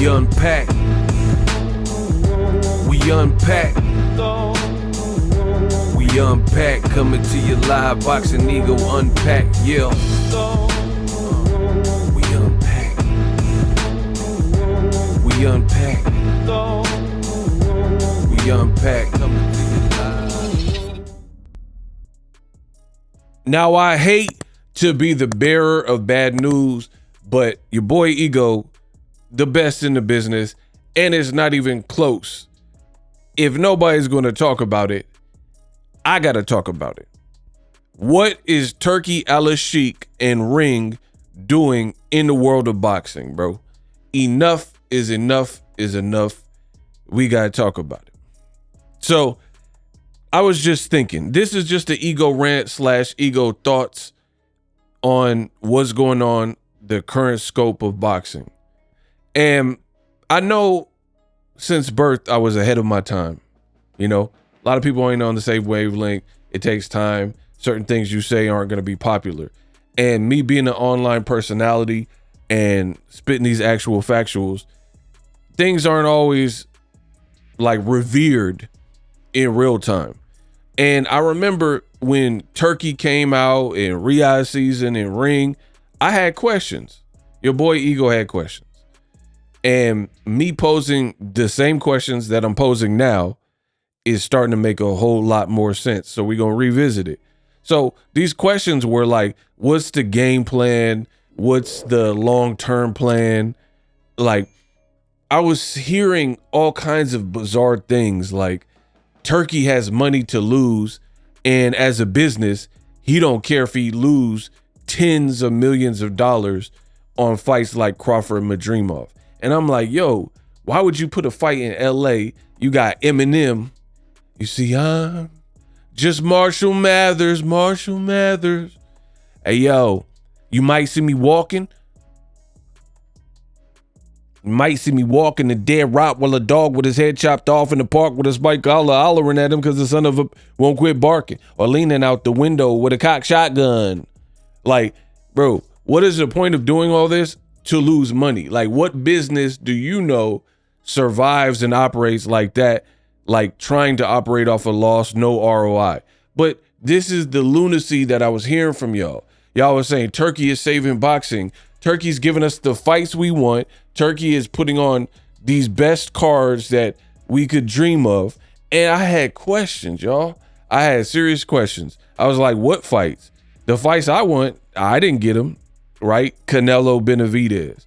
We unpack. We unpack. We unpack. Coming to you live. Boxing Ego unpack. Yeah. We unpack. We unpack. We unpack. Coming to you live. Now, I hate to be the bearer of bad news, but your boy Ego, the best in the business, and it's not even close. If nobody's going to talk about it, I got to talk about it. What is Turki Al-Sheikh and Ring doing in the world of boxing, bro? Enough is enough is enough. We got to talk about it. So I was just thinking, this is just an ego rant / ego thoughts on what's going on, the current scope of boxing. And I know since birth, I was ahead of my time. You know, a lot of people ain't on the same wavelength. It takes time. Certain things you say aren't going to be popular. And me being an online personality and spitting these actual factuals, things aren't always like revered in real time. And I remember when Turki came out in Riyadh season and Ring, I had questions. Your boy Ego had questions. And me posing the same questions that I'm posing now is starting to make a whole lot more sense. So we're going to revisit it. So these questions were like, what's the game plan? What's the long-term plan? Like, I was hearing all kinds of bizarre things like Turki has money to lose, and as a business, he don't care if he lose tens of millions of dollars on fights like Crawford and Madrimov. And I'm like, yo, why would you put a fight in LA? You got Eminem. You see, I'm just Marshall Mathers. Hey, yo, you might see me walking. You might see me walking a dead Rottweiler dog with his head chopped off in the park with a spike collar hollering at him because the son of a won't quit barking, or leaning out the window with a cocked shotgun. Like, bro, what is the point of doing all this? To lose money. Like, what business do you know survives and operates like that? Like trying to operate off a loss, no ROI. But this is the lunacy that I was hearing from y'all. Y'all was saying Turki is saving boxing. Turki's giving us the fights we want. Turki is putting on these best cards that we could dream of. And I had questions, y'all. I had serious questions. I was like, what fights? The fights I want, I didn't get them, right? Canelo Benavidez.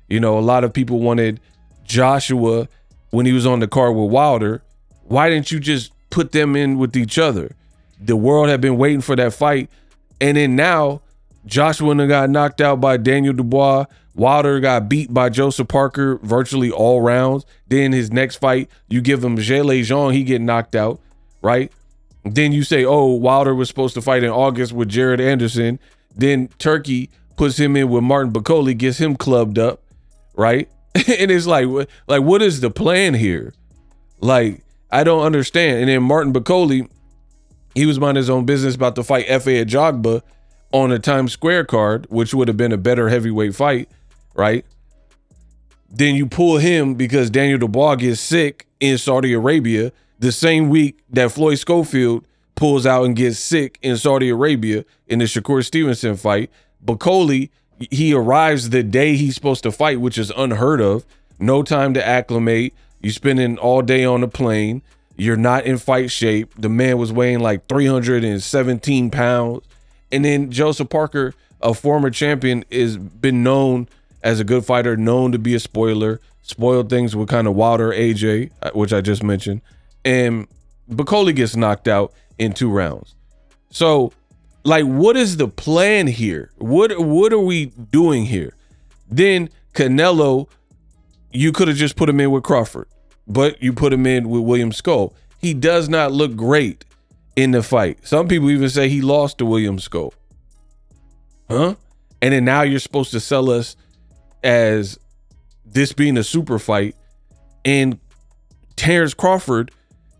You know, a lot of people wanted Joshua when he was on the card with Wilder. Why didn't you just put them in with each other? The world had been waiting for that fight. And then now, Joshua got knocked out by Daniel Dubois. Wilder got beat by Joseph Parker virtually all rounds. Then his next fight, you give him Zhele Zhang, he get knocked out, right? Then you say, oh, Wilder was supposed to fight in August with Jared Anderson. Then Turki puts him in with Martin Bakole, gets him clubbed up, right? And it's like, what is the plan here? Like, I don't understand. And then Martin Bakole, he was minding his own business about to fight F.A. Ajagba on a Times Square card, which would have been a better heavyweight fight, right? Then you pull him because Daniel Dubois gets sick in Saudi Arabia the same week that Floyd Schofield pulls out and gets sick in Saudi Arabia in the Shakur Stevenson fight. Bakole, he arrives the day he's supposed to fight, which is unheard of. No time to acclimate. You're spending all day on the plane. You're not in fight shape. The man was weighing like 317 pounds. And then Joseph Parker, a former champion, is been known as a good fighter, known to be a spoiler, spoiled things with kind of Wilder, AJ, which I just mentioned. And Bakole gets knocked out in 2 rounds. So, like, what is the plan here? What are we doing here? Then Canelo, you could have just put him in with Crawford, but you put him in with William Scull. He does not look great in the fight. Some people even say he lost to William Scull. Huh? And then now you're supposed to sell us as this being a super fight, and Terrence Crawford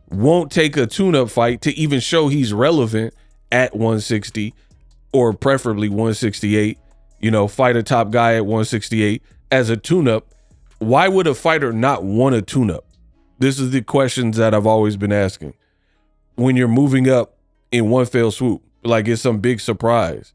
won't take a tune-up fight to even show he's relevant at 160 or preferably 168. You know, fight a top guy at 168 as a tune-up Why would a fighter not want a tune-up? This is the questions that I've always been asking. When you're moving up in one fell swoop, like it's some big surprise.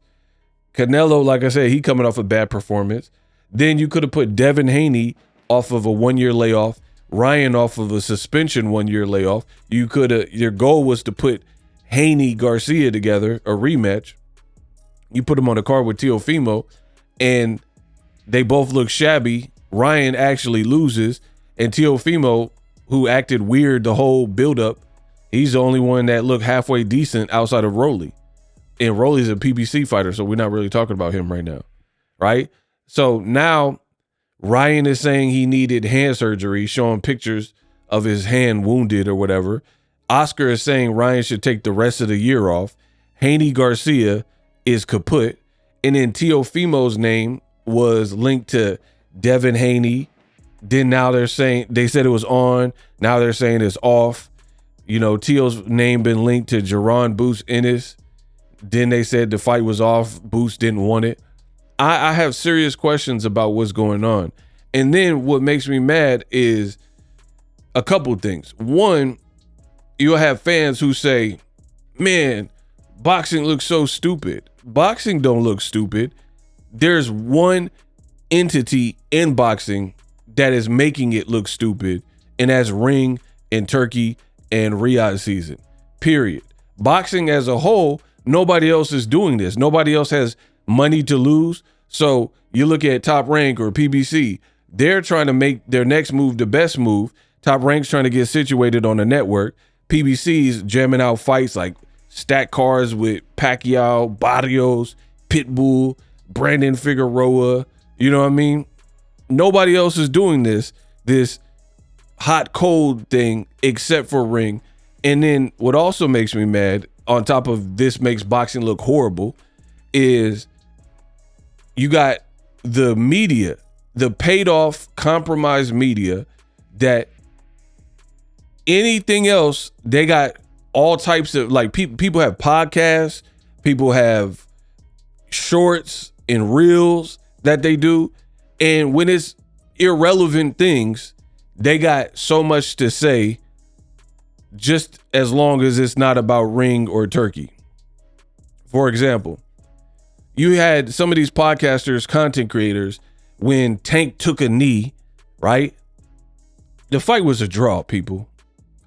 Canelo, like I said, he coming off a bad performance. Then you could have put Devin Haney off of a 1-year layoff, Ryan off of a suspension 1-year layoff. You could have, your goal was to put Haney Garcia together, a rematch. You put them on the card with Teofimo, and they both look shabby. Ryan actually loses, and Teofimo, who acted weird the whole buildup, he's the only one that looked halfway decent outside of Rolly. And Rolly's a PBC fighter, so we're not really talking about him right now, right? So now Ryan is saying he needed hand surgery, showing pictures of his hand wounded or whatever. Oscar is saying Ryan should take the rest of the year off. Haney Garcia is kaput. And then Teofimo's name was linked to Devin Haney. Then now they said it was on. Now they're saying it's off. You know, Teo's name been linked to Jerron Boost Ennis. Then they said the fight was off. Boost didn't want it. I have serious questions about what's going on. And then what makes me mad is a couple things. One, you'll have fans who say, man, boxing looks so stupid. Boxing don't look stupid. There's one entity in boxing that is making it look stupid, and that's Ring and Turkey and Riyadh season, period. Boxing as a whole, nobody else is doing this. Nobody else has money to lose. So you look at Top Rank or PBC, they're trying to make their next move the best move. Top Rank's trying to get situated on the network. PBC's jamming out fights like stack cards with Pacquiao, Barrios, Pitbull, Brandon Figueroa. You know what I mean? Nobody else is doing this hot cold thing except for Ring. And then what also makes me mad, on top of this makes boxing look horrible, is you got the media, the paid off, compromised media, that anything else, they got all types of, like, people have podcasts, people have shorts and reels that they do. And when it's irrelevant things, they got so much to say, just as long as it's not about Ring or Turkey. For example, you had some of these podcasters, content creators, when Tank took a knee, right? The fight was a draw, people.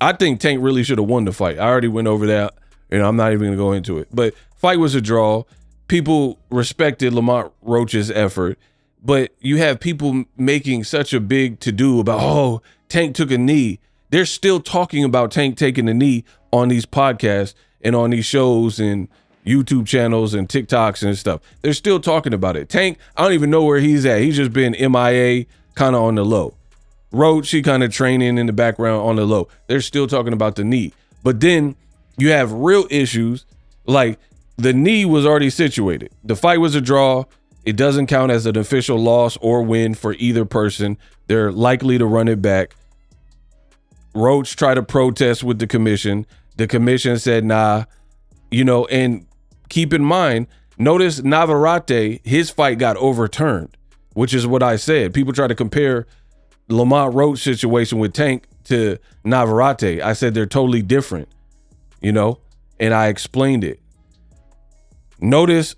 I think Tank really should have won the fight. I already went over that, and I'm not even going to go into it. But fight was a draw. People respected Lamont Roach's effort. But you have people making such a big to-do about, oh, Tank took a knee. They're still talking about Tank taking a knee on these podcasts and on these shows and YouTube channels and TikToks and stuff. They're still talking about it. Tank, I don't even know where he's at. He's just been MIA, kind of on the low. Roach, he kind of training in the background on the low. They're still talking about the knee. But then you have real issues, like the knee was already situated. The fight was a draw. It doesn't count as an official loss or win for either person. They're likely to run it back. Roach tried to protest with the commission. The commission said, nah, you know, and keep in mind, notice Navarrete, his fight got overturned, which is what I said. People try to compare Lamont Roach situation with Tank to Navarrete. I said they're totally different, you know, and I explained it. Notice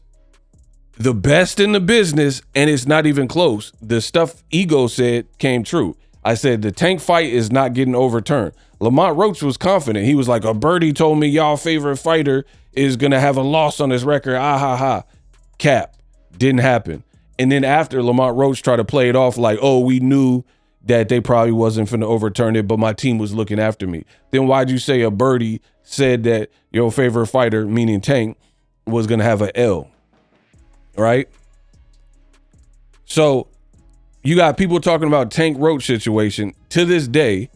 the best in the business, and it's not even close. The stuff Ego said came true. I said the Tank fight is not getting overturned. Lamont Roach was confident. He was like, a birdie told me y'all favorite fighter is going to have a loss on his record. Ah, ha, ha. Cap. Didn't happen. And then after, Lamont Roach tried to play it off like, oh, we knew that they probably wasn't finna overturn it, but my team was looking after me. Then why'd you say a birdie said that your favorite fighter, meaning Tank, was going to have an L? Right? So you got people talking about Tank Roach situation to this day.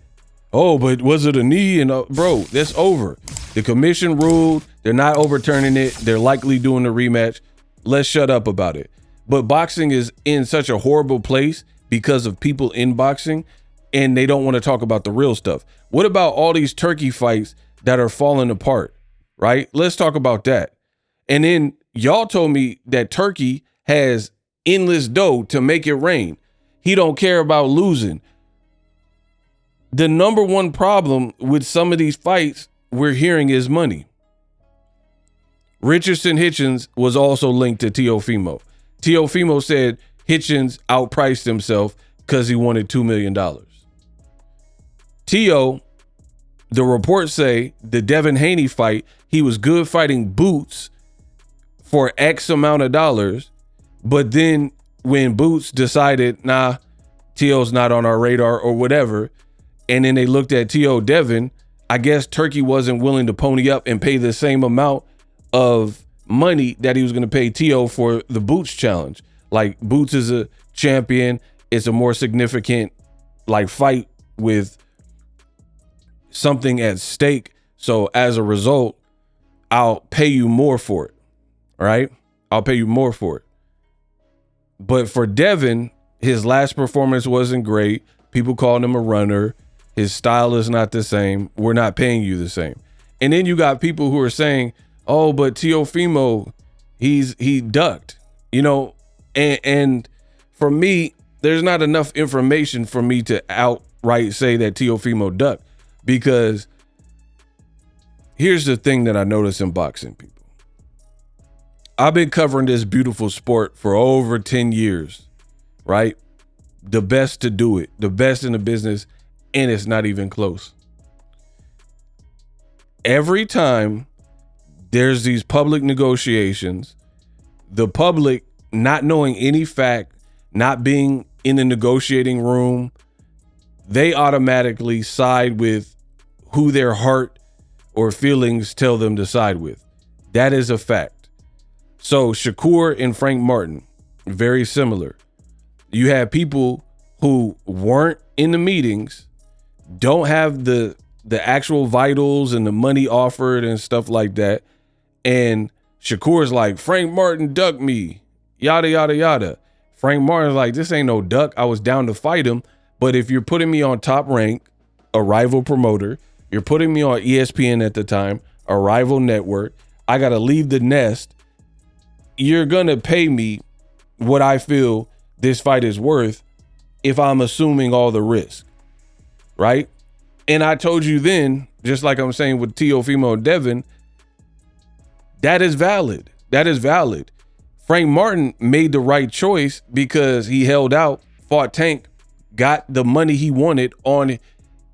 Oh, but was it a knee? And bro, that's over. The commission ruled. They're not overturning it. They're likely doing a rematch. Let's shut up about it. But boxing is in such a horrible place because of people in boxing, and they don't want to talk about the real stuff. What about all these Turkey fights that are falling apart, right? Let's talk about that. And then y'all told me that Turkey has endless dough to make it rain. He don't care about losing. The number one problem with some of these fights we're hearing is money. Richardson Hitchens was also linked to Teofimo. Teofimo said Hitchens outpriced himself because he wanted $2 million. Teo, the reports say the Devin Haney fight, he was good fighting Boots for X amount of dollars, but then when Boots decided, nah, Teo's not on our radar or whatever, and then they looked at Teo Devin, I guess Turki wasn't willing to pony up and pay the same amount of money that he was going to pay Teo for the Boots challenge. Like, Boots is a champion. It's a more significant like fight with something at stake. So as a result, I'll pay you more for it. Right? I'll pay you more for it. But for Devin, his last performance wasn't great. People called him a runner. His style is not the same. We're not paying you the same. And then you got people who are saying, oh, but Teofimo, he ducked, you know, and for me, there's not enough information for me to outright say that Teofimo ducked, because here's the thing that I notice in boxing, people. I've been covering this beautiful sport for over 10 years, right? The best to do it, the best in the business, and it's not even close. Every time there's these public negotiations, the public not knowing any fact, not being in the negotiating room, they automatically side with who their heart or feelings tell them to side with. That is a fact. So Shakur and Frank Martin, very similar. You have people who weren't in the meetings, don't have the actual vitals and the money offered and stuff like that. And Shakur's like, Frank Martin ducked me, yada, yada, yada. Frank Martin's like, this ain't no duck. I was down to fight him. But if you're putting me on Top Rank, a rival promoter, you're putting me on ESPN at the time, a rival network, I got to leave the nest. You're going to pay me what I feel this fight is worth if I'm assuming all the risk, right? And I told you then, just like I'm saying with Teofimo and Devin, that is valid. That is valid. Frank Martin made the right choice because he held out, fought Tank, got the money he wanted on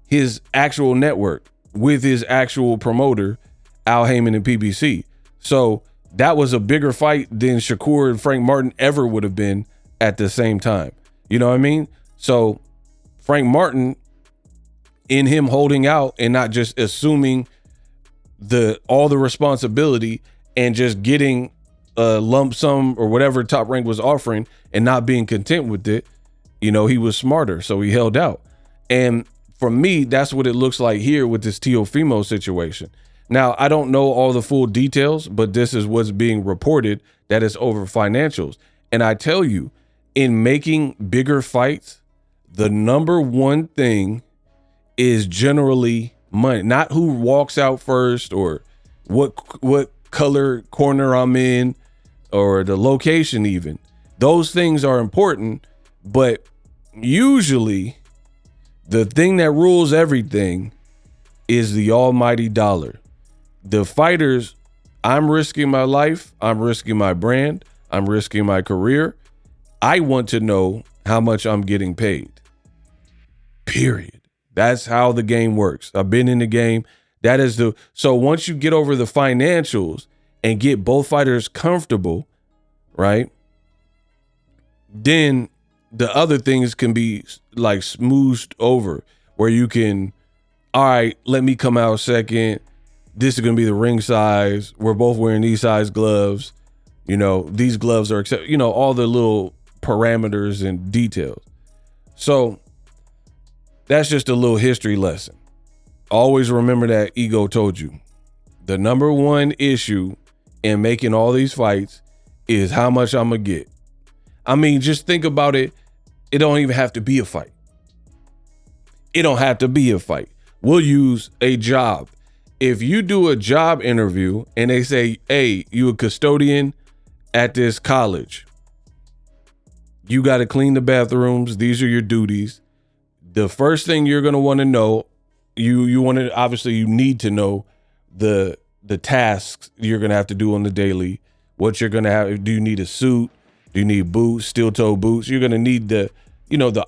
his actual network with his actual promoter, Al Heyman and PBC. So that was a bigger fight than Shakur and Frank Martin ever would have been at the same time. You know what I mean? So Frank Martin, in him holding out and not just assuming all the responsibility and just getting a lump sum or whatever Top Rank was offering and not being content with it, you know, he was smarter. So he held out. And for me, that's what it looks like here with this Teofimo situation. Now, I don't know all the full details, but this is what's being reported, that it's over financials. And I tell you, in making bigger fights, the number one thing is generally money, not who walks out first or what color corner I'm in or the location even. Those things are important, but usually the thing that rules everything is the almighty dollar. The fighters, I'm risking my life, I'm risking my brand, I'm risking my career. I want to know how much I'm getting paid. Period. That's how the game works. I've been in the game. So once you get over the financials and get both fighters comfortable, right? Then the other things can be like smoothed over where you can, all right, let me come out second. This is going to be the ring size. We're both wearing these size gloves. You know, these gloves are accepted, you know, all the little parameters and details. So that's just a little history lesson. Always remember that Ego told you. The number one issue in making all these fights is how much I'm going to get. I mean, just think about it. It don't even have to be a fight. It don't have to be a fight. We'll use a job. If you do a job interview and they say, hey, you a custodian at this college, You got to clean the bathrooms. These are your duties. The first thing you're going to want to know, you want to, obviously you need to know the tasks you're going to have to do on the daily, what you're going to have. Do you need a suit? Do you need boots, steel toe boots? You're going to need the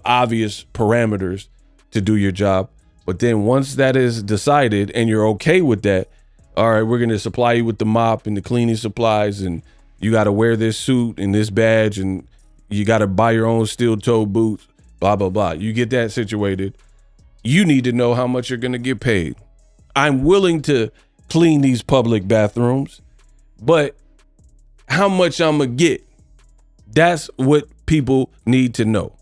obvious parameters to do your job. But then once that is decided and you're okay with that, all right, we're going to supply you with the mop and the cleaning supplies, and you got to wear this suit and this badge, and you got to buy your own steel toe boots, blah, blah, blah. You get that situated. You need to know how much you're going to get paid. I'm willing to clean these public bathrooms, but how much I'm going to get? That's what people need to know,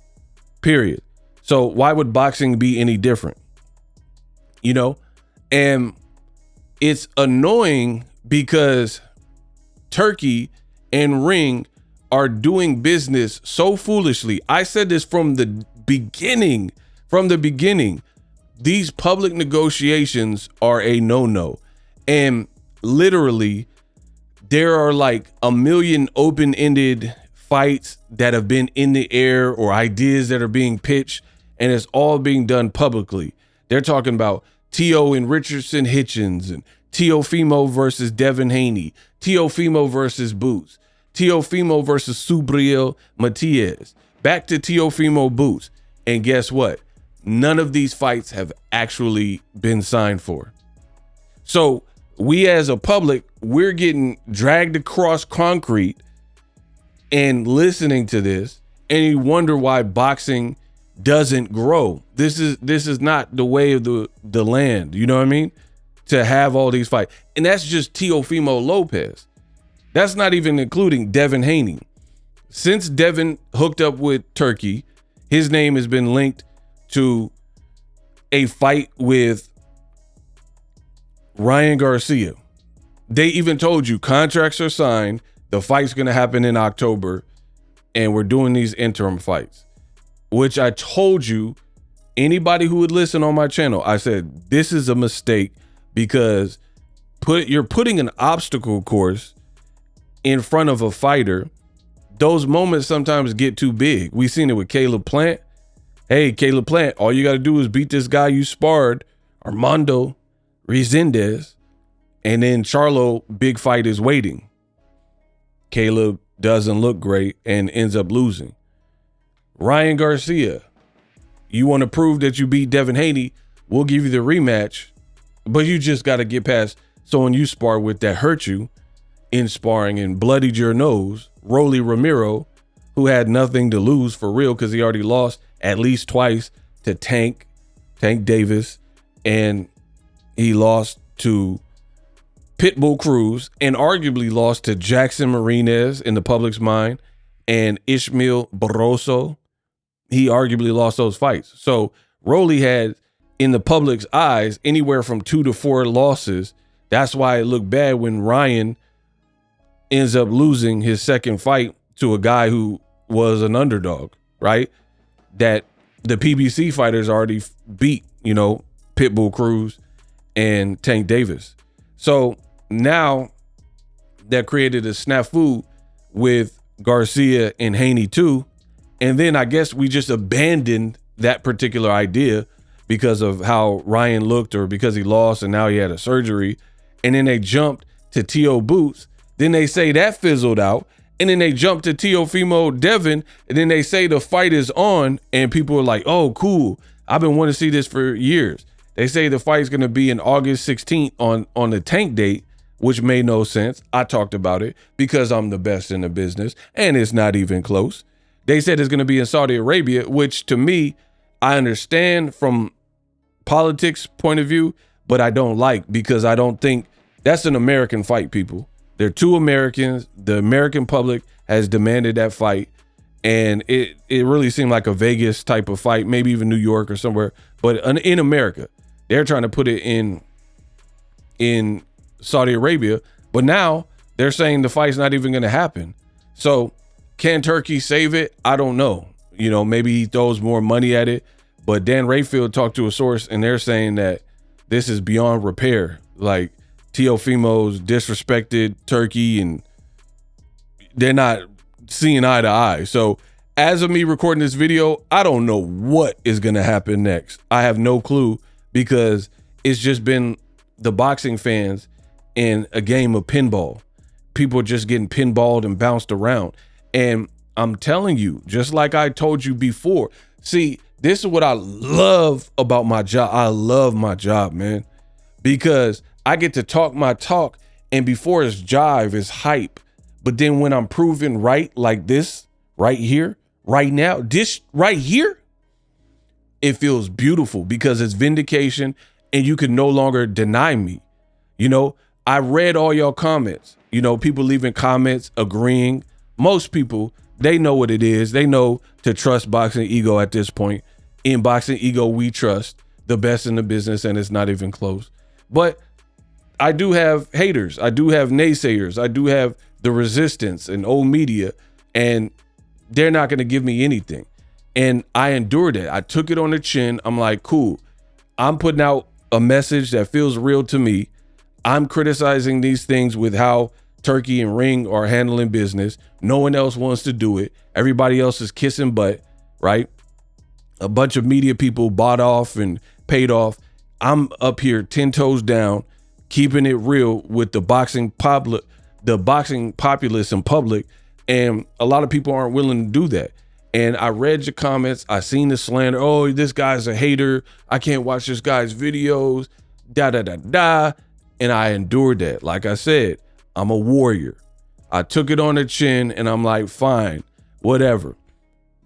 period. So why would boxing be any different? And it's annoying because Turki and Ring are doing business so foolishly. I said this from the beginning. These public negotiations are a no-no. And literally, there are like a million open-ended fights that have been in the air or ideas that are being pitched, and it's all being done publicly. They're talking about T.O. and Richardson Hitchens, and Teofimo versus Devin Haney, Teofimo versus Boots, Teofimo versus Subriel Matias, back to Teofimo Boots. And guess what? None of these fights have actually been signed for. So we as a public, we're getting dragged across concrete and listening to this, and you wonder why boxing doesn't grow. This is not the way of the land. You know what I mean? To have all these fights. And that's just Teofimo Lopez. That's not even including Devin Haney. Since Devin hooked up with Turki, his name has been linked to a fight with Ryan Garcia. They even told you contracts are signed. The fight's going to happen in October, and we're doing these interim fights, which I told you, anybody who would listen on my channel, I said, this is a mistake because you're putting an obstacle course in front of a fighter. Those moments sometimes get too big. We've seen it with Caleb Plant. Hey, Caleb Plant, all you got to do is beat this guy you sparred, Armando Resendez, and then Charlo, big fight is waiting. Caleb doesn't look great and ends up losing. Ryan Garcia, you want to prove that you beat Devin Haney, we'll give you the rematch, but you just got to get past someone you spar with that hurt you in sparring and bloodied your nose, Rolly Ramiro, who had nothing to lose for real because he already lost at least twice to Tank Davis, and he lost to Pitbull Cruz and arguably lost to Jackson Marinez in the public's mind, and Ishmael Barroso. He arguably lost those fights. So Rolly had, in the public's eyes, anywhere from 2 to 4 losses. That's why it looked bad when Ryan ends up losing his second fight to a guy who was an underdog, right? That the PBC fighters already beat, Pitbull Cruz and Tank Davis. So now that created a snafu with Garcia and Haney too. And then I guess we just abandoned that particular idea because of how Ryan looked or because he lost and now he had a surgery. And then they jumped to T.O. Boots. Then they say that fizzled out. And then they jumped to Teofimo Devin. And then they say the fight is on. And people are like, oh, cool. I've been wanting to see this for years. They say the fight is going to be in August 16th on the Tank date, which made no sense. I talked about it because I'm the best in the business, and it's not even close. They said it's going to be in Saudi Arabia, which to me, I understand from politics point of view, but I don't like because I don't think that's an American fight, people. They're two Americans. The American public has demanded that fight, and it really seemed like a Vegas type of fight, maybe even New York or somewhere, but in America. They're trying to put it in Saudi Arabia, but now they're saying the fight's not even going to happen. So can Turki save it? I don't know. Maybe he throws more money at it, but Dan Rayfield talked to a source and they're saying that this is beyond repair. Like Teofimo's disrespected Turki and they're not seeing eye to eye. So as of me recording this video, I don't know what is going to happen next. I have no clue, because it's just been the boxing fans in a game of pinball. People just getting pinballed and bounced around. And I'm telling you, just like I told you before, see, this is what I love about my job. I love my job, man, because I get to talk my talk, and before it's jive, it's hype. But then when I'm proven right, like this right here, right now, this right here, it feels beautiful because it's vindication and you can no longer deny me. You know, I read all your comments, you know, people leaving comments agreeing. Most people, they know what it is. They know to trust Boxing Ego at this point. In Boxing Ego, we trust the best in the business, and it's not even close. But I do have haters. I do have naysayers. I do have the resistance and old media, and they're not going to give me anything. And I endured it. I took it on the chin. I'm like, cool. I'm putting out a message that feels real to me. I'm criticizing these things with how Turki and Ring are handling business. No one else wants to do it. Everybody else is kissing butt, right? A bunch of media people bought off and paid off. I'm up here 10 toes down, keeping it real with the boxing populace in public. And a lot of people aren't willing to do that. And I read your comments. I seen the slander. Oh, this guy's a hater. I can't watch this guy's videos. Da, da, da, da. And I endured that. Like I said, I'm a warrior. I took it on the chin and I'm like, fine, whatever.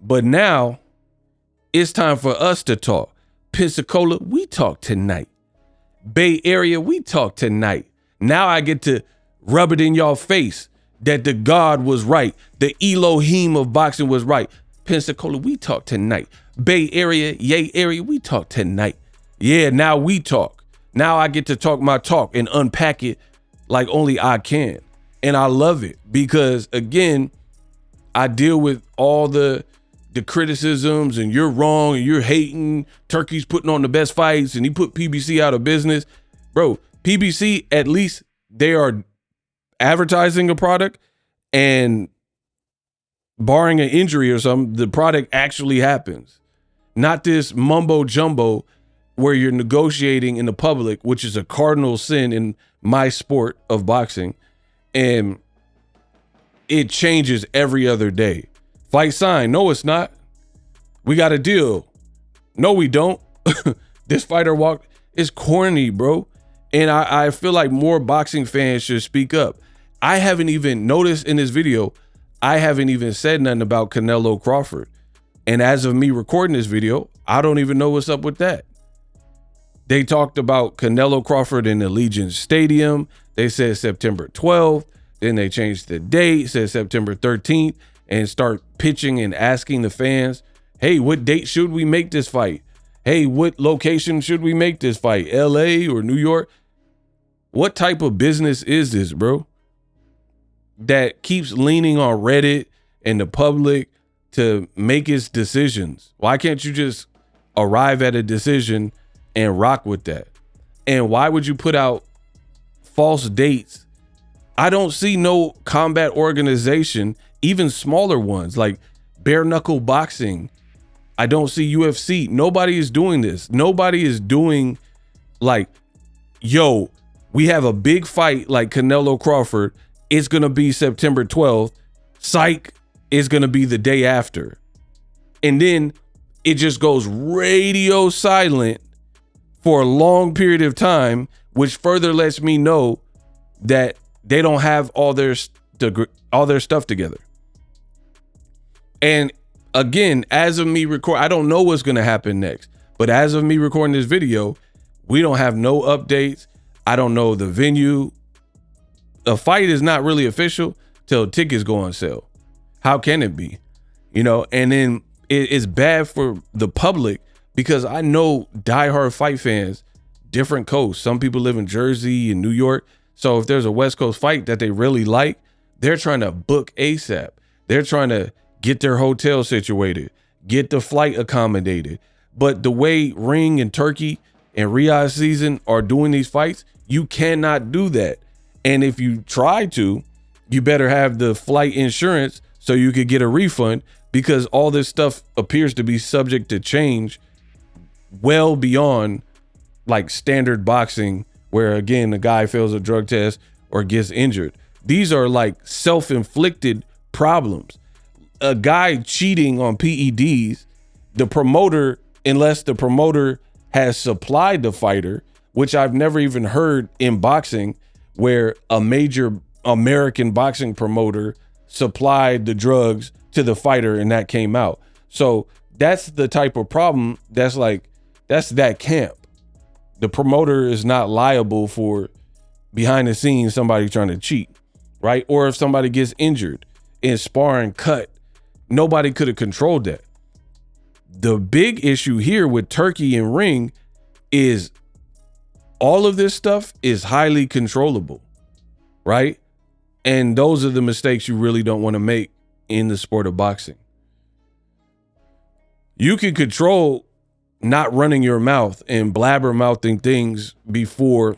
But now it's time for us to talk. Pensacola, we talk tonight. Bay Area, we talk tonight. Now I get to rub it in y'all face that the God was right. The Elohim of boxing was right. Pensacola, we talk tonight. Bay Area, Yay Area, we talk tonight. Yeah, now we talk. Now I get to talk my talk and unpack it like only I can. And I love it because, again, I deal with all the criticisms and you're wrong and you're hating. Turki's putting on the best fights and he put PBC out of business. Bro, PBC, at least they are advertising a product, and barring an injury or something, the product actually happens. Not this mumbo jumbo where you're negotiating in the public, which is a cardinal sin in my sport of boxing. And it changes every other day. Fight sign. No, it's not. We got a deal. No, we don't. This fighter walk is corny, bro. And I feel like more boxing fans should speak up. I haven't even noticed in this video, I haven't even said nothing about Canelo Crawford. And as of me recording this video, I don't even know what's up with that. They talked about Canelo Crawford in Allegiant Stadium. They said September 12th. Then they changed the date, said September 13th, and start pitching and asking the fans, hey, what date should we make this fight? Hey, what location should we make this fight? LA or New York? What type of business is this, bro? That keeps leaning on Reddit and the public to make its decisions. Why can't you just arrive at a decision and rock with that? And why would you put out false dates? I don't see no combat organization, even smaller ones like bare knuckle boxing. I don't see UFC. Nobody is doing this. Nobody is doing like, yo, we have a big fight like Canelo Crawford. It's going to be September 12th. Psych is going to be the day after. And then it just goes radio silent for a long period of time, which further lets me know that they don't have all their stuff together. And again, as of me I don't know what's going to happen next, but as of me recording this video, we don't have no updates. I don't know the venue. A fight is not really official till tickets go on sale. How can it be? You know, and then it's bad for the public because I know diehard fight fans, different coasts. Some people live in Jersey and New York. So if there's a West Coast fight that they really like, they're trying to book ASAP. They're trying to get their hotel situated, get the flight accommodated. But the way Ring and Turki and Riyadh season are doing these fights, you cannot do that. And if you try to, you better have the flight insurance so you could get a refund, because all this stuff appears to be subject to change well beyond like standard boxing, where again, the guy fails a drug test or gets injured. These are like self-inflicted problems. A guy cheating on PEDs, the promoter, unless the promoter has supplied the fighter, which I've never even heard in boxing, where a major American boxing promoter supplied the drugs to the fighter and that came out. So that's the type of problem that's that camp. The promoter is not liable for behind the scenes somebody trying to cheat, right? Or if somebody gets injured in sparring, cut, nobody could have controlled that. The big issue here with Turki and Ring is all of this stuff is highly controllable, right? And those are the mistakes you really don't want to make in the sport of boxing. You can control not running your mouth and blabbermouthing things before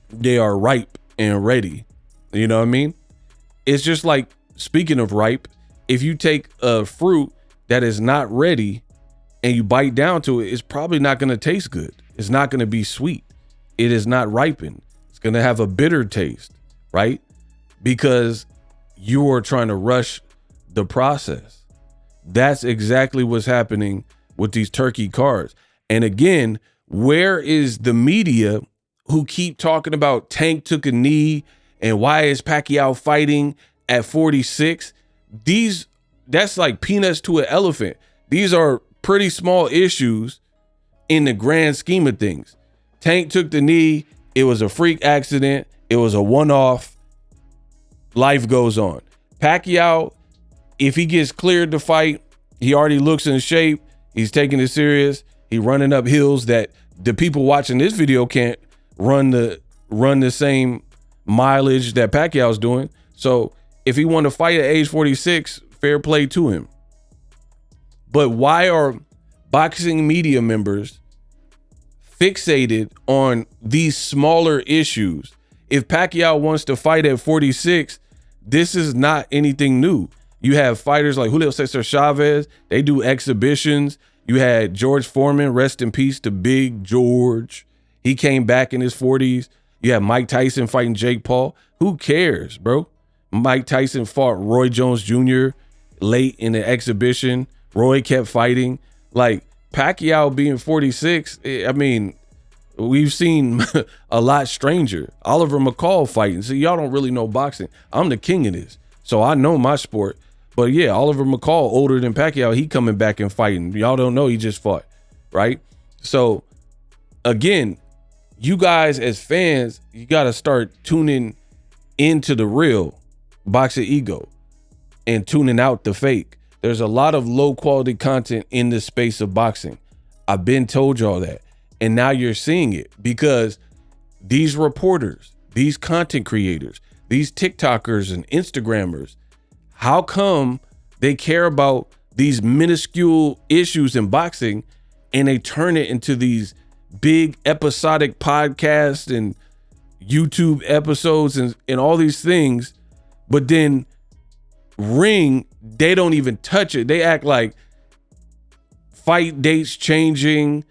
they are ripe and ready. You know what I mean? It's just like, speaking of ripe, if you take a fruit that is not ready and you bite down to it, it's probably not going to taste good. It's not going to be sweet. It is not ripened. It's going to have a bitter taste, right? Because you are trying to rush the process. That's exactly what's happening with these Turki cards. And again, where is the media who keep talking about Tank took a knee and why is Pacquiao fighting at 46? That's like peanuts to an elephant. These are pretty small issues in the grand scheme of things. Tank took the knee. It was a freak accident. It was a one-off. Life goes on. Pacquiao, if he gets cleared to fight, he already looks in shape. He's taking it serious. He running up hills that the people watching this video can't run the same mileage that Pacquiao's doing. So if he want to fight at age 46, fair play to him. But why are boxing media members fixated on these smaller issues? If Pacquiao wants to fight at 46, this is not anything new. You have fighters like Julio Cesar Chavez. They do exhibitions. You had George Foreman, rest in peace to Big George. He came back in his 40s. You have Mike Tyson fighting Jake Paul. Who cares, bro? Mike Tyson fought Roy Jones Jr. late in the exhibition. Roy kept fighting. Like, Pacquiao being 46, I mean, we've seen a lot stranger. Oliver McCall fighting. So y'all don't really know boxing. I'm the king of this. So I know my sport. But yeah, Oliver McCall, older than Pacquiao, he coming back and fighting. Y'all don't know he just fought, right? So again, you guys as fans, you got to start tuning into the real boxing ego and tuning out the fake. There's a lot of low quality content in the space of boxing. I've been told y'all that. And now you're seeing it because these reporters, these content creators, these TikTokers and Instagrammers, how come they care about these minuscule issues in boxing and they turn it into these big episodic podcasts and YouTube episodes and all these things, but then Ring, they don't even touch it. They act like fight dates changing,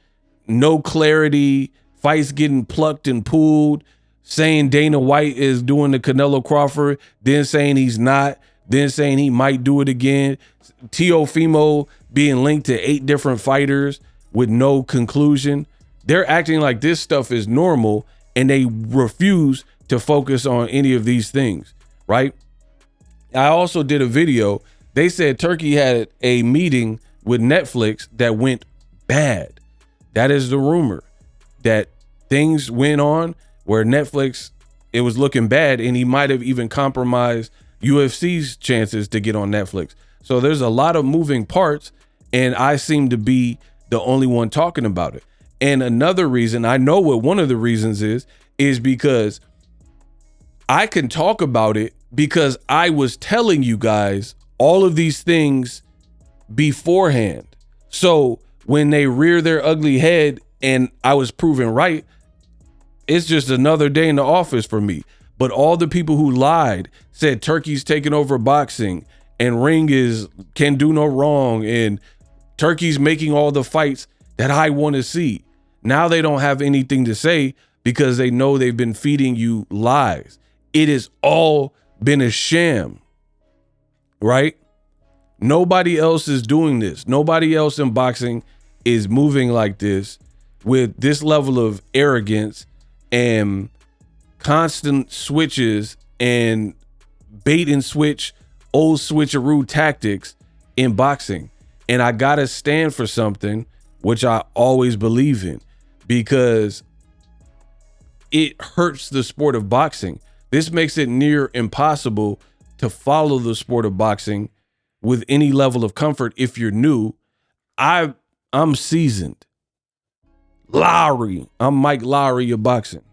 no clarity, fights getting plucked and pulled, saying Dana White is doing the Canelo Crawford, then saying he's not, then saying he might do it again. Teofimo being linked to 8 different fighters with no conclusion. They're acting like this stuff is normal and they refuse to focus on any of these things, right? I also did a video. They said Turki had a meeting with Netflix that went bad. That is the rumor, that things went on where Netflix, it was looking bad, and he might have even compromised UFC's chances to get on Netflix. So there's a lot of moving parts, and I seem to be the only one talking about it. And another reason, I know what one of the reasons is because I can talk about it because I was telling you guys all of these things beforehand. So when they rear their ugly head and I was proven right, it's just another day in the office for me. But all the people who lied, said Turki's taking over boxing and Ring can do no wrong, and Turkey's making all the fights that I want to see. Now they don't have anything to say because they know they've been feeding you lies. It has all been a sham, right? Nobody else is doing this. Nobody else in boxing is moving like this with this level of arrogance and constant switches and bait and switch, old switcheroo tactics in boxing. And I gotta stand for something which I always believe in, because it hurts the sport of boxing. This makes it near impossible to follow the sport of boxing with any level of comfort if you're new. I'm seasoned. Lowry. I'm Mike Lowry of boxing.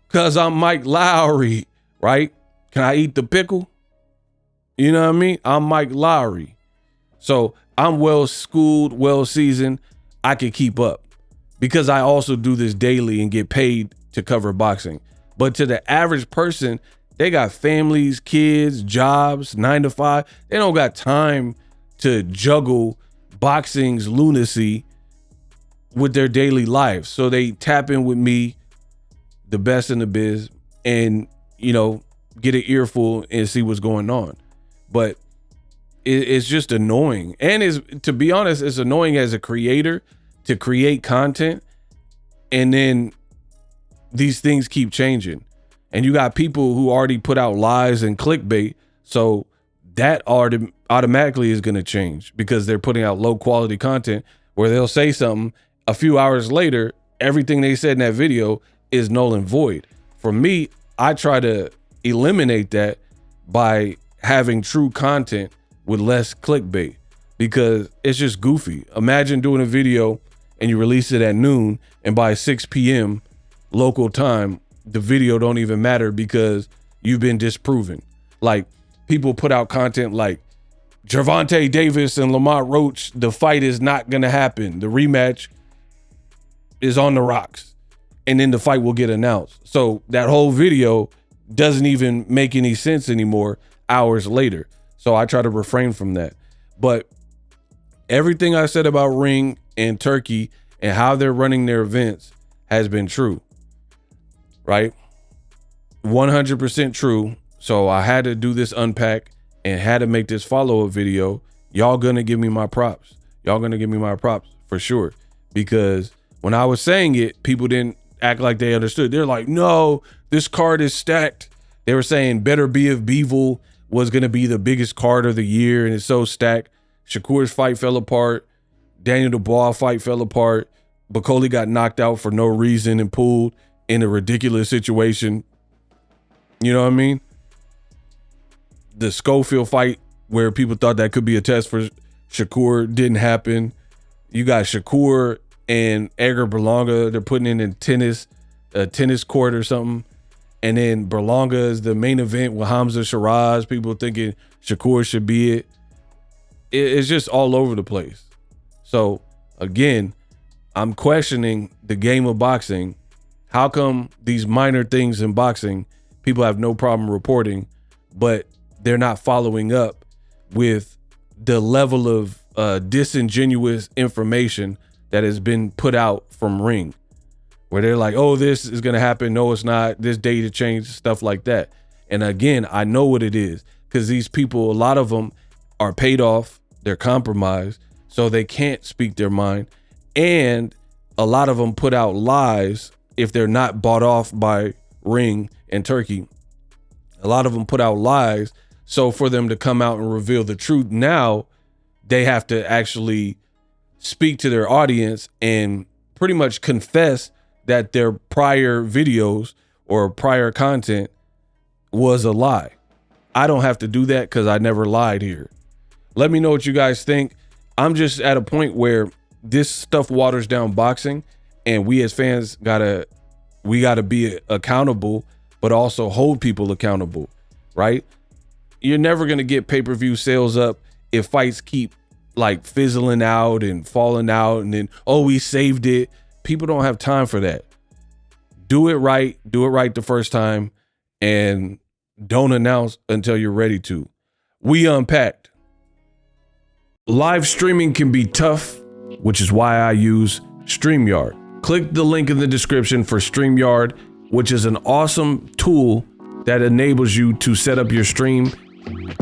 Cause I'm Mike Lowry, right? Can I eat the pickle? You know what I mean? I'm Mike Lowry. So I'm well schooled, well seasoned. I can keep up because I also do this daily and get paid to cover boxing. But to the average person, they got families, kids, jobs, 9 to 5. They don't got time to juggle boxing's lunacy with their daily life. So they tap in with me, the best in the biz, and, get an earful and see what's going on. But it's just annoying. And to be honest, it's annoying as a creator to create content, and then these things keep changing. And you got people who already put out lies and clickbait. So that automatically is going to change because they're putting out low quality content where they'll say something a few hours later, everything they said in that video is null and void. For me, I try to eliminate that by having true content with less clickbait, because it's just goofy. Imagine doing a video and you release it at noon, and by 6 p.m. local time, the video don't even matter because you've been disproven. Like, people put out content like Gervonta Davis and Lamont Roach, the fight is not going to happen. The rematch is on the rocks. And then the fight will get announced. So that whole video doesn't even make any sense anymore hours later. So I try to refrain from that. But everything I said about Ring and Turkey and how they're running their events has been true, right? 100% true. So I had to do this unpack and had to make this follow-up video. Y'all gonna give me my props. Y'all gonna give me my props for sure. Because when I was saying it, people didn't act like they understood. They're like, no, this card is stacked. They were saying Better Be If Beevil was going to be the biggest card of the year, and it's so stacked. Shakur's fight fell apart. Daniel Dubois fight fell apart. Bacoli got knocked out for no reason and pulled in a ridiculous situation. You know what I mean? The Schofield fight, where people thought that could be a test for Shakur, didn't happen. You got Shakur and Edgar Berlanga. They're putting in a tennis court or something. And then Berlanga is the main event with Hamza Shiraz. People thinking Shakur should be it. It's just all over the place. So again, I'm questioning the game of boxing. How come these minor things in boxing, people have no problem reporting, but they're not following up with the level of disingenuous information that has been put out from Ring, where they're like, oh, this is going to happen. No, it's not. This date to change, stuff like that. And again, I know what it is, because these people, a lot of them are paid off. They're compromised, so they can't speak their mind. And a lot of them put out lies if they're not bought off by Ring and Turkey. A lot of them put out lies. So for them to come out and reveal the truth now, they have to actually speak to their audience and pretty much confess that their prior videos or prior content was a lie. I don't have to do that because I never lied here. Let me know what you guys think. I'm just at a point where this stuff waters down boxing, and we as fans gotta be accountable, but also hold people accountable, right? You're never gonna get pay-per-view sales up if fights keep like fizzling out and falling out, and then, oh, we saved it. People don't have time for that. Do it right the first time, and don't announce until you're ready to. we unpacked. Live streaming can be tough, which is why I use StreamYard. Click the link in the description for StreamYard, which is an awesome tool that enables you to set up your stream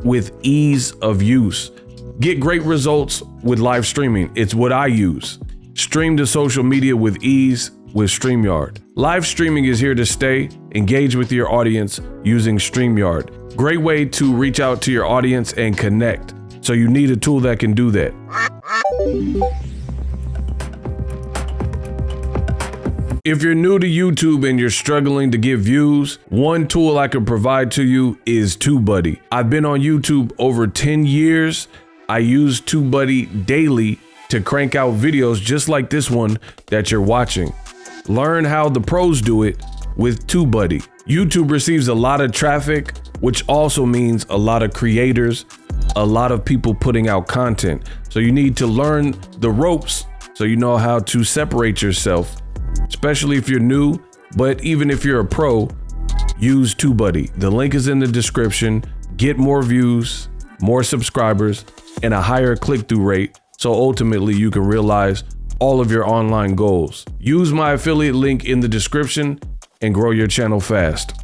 with ease of use. Get great results with live streaming. It's what I use. Stream to social media with ease with StreamYard. Live streaming is here to stay. Engage with your audience using StreamYard. Great way to reach out to your audience and connect. So you need a tool that can do that. If you're new to YouTube and you're struggling to get views, one tool I can provide to you is TubeBuddy. I've been on YouTube over 10 years. I use TubeBuddy daily to crank out videos just like this one that you're watching. Learn how the pros do it with TubeBuddy. YouTube receives a lot of traffic, which also means a lot of creators, a lot of people putting out content. So you need to learn the ropes so you know how to separate yourself, especially if you're new, but even if you're a pro, use TubeBuddy. The link is in the description. Get more views, more subscribers, and a higher click-through rate, so ultimately you can realize all of your online goals. Use my affiliate link in the description and grow your channel fast.